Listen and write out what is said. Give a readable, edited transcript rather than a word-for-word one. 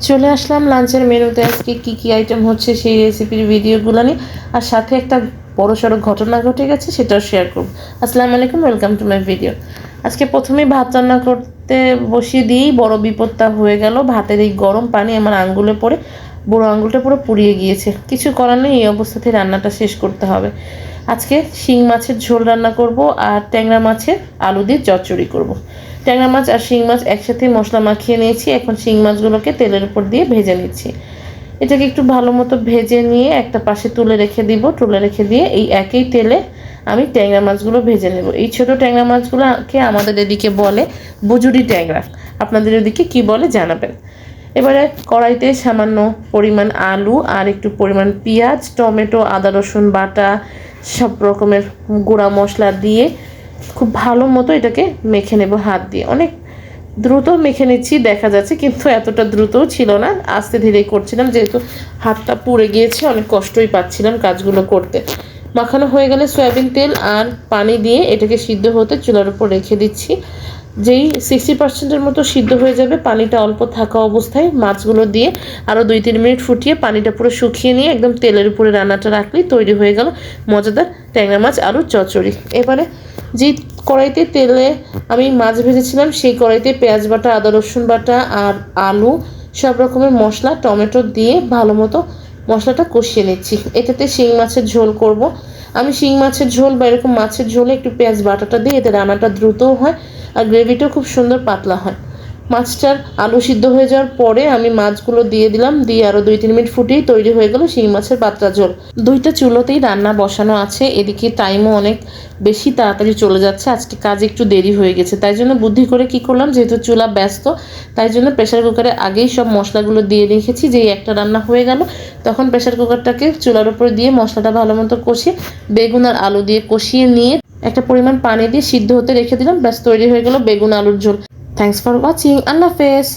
চলে আসলাম লাঞ্চের মেনুতে। আজকে কি আইটেম হচ্ছে সেই রেসিপির ভিডিওগুলো নিয়ে, আর সাথে একটা বড়সড় ঘটনা ঘটে গেছে সেটাও শেয়ার করব। আসসালামু আলাইকুম, ওয়েলকাম টু মাই ভিডিও। আজকে প্রথমেই ভাত রান্না করতে বসিয়ে দিয়েই বড় বিপদটা হয়ে গেল। ভাতের এই গরম পানি আমার আঙ্গুলে পড়ে বুড়ো আঙ্গুলটা পুরো পুড়িয়ে গিয়েছে। কিছু করার নেই, এই অবস্থাতে রান্নাটা শেষ করতে হবে। আজকে শিং মাছের ঝোল রান্না করব আর ট্যাংরা মাছের আলু দিয়ে চচ্চড়ি করব। ট্যাংরা মাছ আর শিং মাছ একসাথে মশলা মাখিয়ে নিয়েছি। এখন শিং মাছগুলোকে তেলের উপর দিয়ে ভেজে নিচ্ছি। এটাকে একটু ভালো মতো ভেজে নিয়ে একটা পাশে তুলে রেখে দিব। তুলে রেখে দিয়ে এই একই তেলে আমি ট্যাংরা মাছগুলো ভেজে নেব। এই ছোট ট্যাংরা মাছগুলোকে আমাদের এদিকে বলে বুজুরি ট্যাংরা। আপনাদের ওদিকে কি বলে জানাবেন। এবারে কড়াইতে সামান্য পরিমাণ আলু আর একটু পরিমাণ পেঁয়াজ, টমেটো, আদা রসুন বাটা, সব রকমের গুঁড়া মশলা দিয়ে খুব ভালো মতো এটাকে মেখে নেব হাত দিয়ে। অনেক দ্রুত মেখে নিচ্ছি দেখা যাচ্ছে, কিন্তু এতটা দ্রুতও ছিল না, আস্তে ধীরেই করছিলাম যেহেতু হাতটা পুড়ে গিয়েছে, অনেক কষ্টই পাচ্ছিলাম কাজগুলো করতে। মাখানো হয়ে গেলে সয়াবিন তেল আর পানি দিয়ে এটাকে সিদ্ধ হতে চুলার উপর রেখে দিচ্ছি। যেই 60%-এর মতো সিদ্ধ হয়ে যাবে, পানিটা অল্প থাকা অবস্থায় মাছগুলো দিয়ে আরও 2-3 মিনিট ফুটিয়ে পানিটা পুরো শুকিয়ে নিয়ে একদম তেলের উপরে রান্নাটা রাখলেই তৈরি হয়ে গেল মজাদার ট্যাংরা মাছ আলুর চচ্চড়ি। এবারে যেই কড়াইতে তেলে আমি মাছ ভেজেছিলাম সেই কড়াইতে পেঁয়াজ বাটা, আদা রসুন বাটা আর আলু, সব রকমের মশলা, টমেটো দিয়ে ভালো মতো মশলাটা কষিয়ে নিচ্ছি। এটাতে শিং মাছের ঝোল করব। আমি শিং মাছের ঝোল বা এরকম মাছের ঝোলে একটু পেঁয়াজ বাটাটা দিই, এতে রান্নাটা দ্রুতও হয় আর গ্রেভিটাও খুব সুন্দর পাতলা হয়। মাছটার আলু সিদ্ধ হয়ে যাওয়ার পরে আমি মাছগুলো দিয়ে দিলাম, দিয়ে আরও 2-3 মিনিট ফুটিয়েই তৈরি হয়ে গেল শিং মাছের পাতলা ঝোল। দুইটা চুলোতেই রান্না বসানো আছে, এদিকে টাইমও অনেক বেশি তাড়াতাড়ি চলে যাচ্ছে। আজকে কাজ একটু দেরি হয়ে গেছে, তাই জন্য বুদ্ধি করে কি করলাম, যেহেতু চুলা ব্যস্ত তাই জন্য প্রেশার কুকারে আগেই সব মশলাগুলো দিয়ে রেখেছি। যেই একটা রান্না হয়ে গেল তখন প্রেশার কুকারটাকে চুলার উপর দিয়ে মশলাটা ভালো মতো কষিয়ে বেগুন আর আলু দিয়ে কষিয়ে নিয়ে একটা পরিমাণ পানি দিয়ে সিদ্ধ হতে রেখে দিলাম। ব্যাস তৈরি হয়ে গেল বেগুন আলুর ঝোল। Thanks for watching. আল্লাহ হাফেজ।